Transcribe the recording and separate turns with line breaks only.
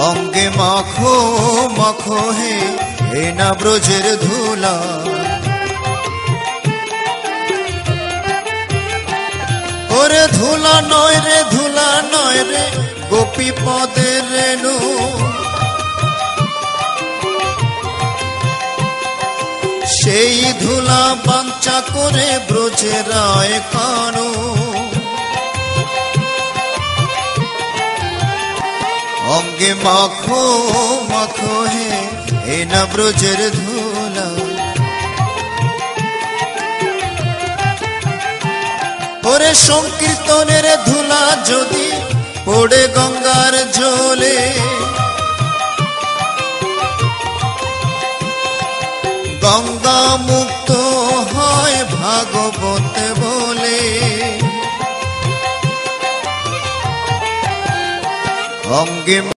অঙ্গে মাখো মাখো হে এ না ব্রজের ধুলা, ওরে ধুলা নয় রে ধুলা নয় রে গোপী পদের রেণু, সেই ধুলা বাঞ্চা করে ব্রজের রায় কানু। অঙ্গে মাখো মাখো হে এ না ব্রজের ধুলা, ওরে সংকীর্তনের ধুলা যদি পড়ে গঙ্গার জলে, গঙ্গা মুক্ত হয় ভাগবত বলে। অঙ্গে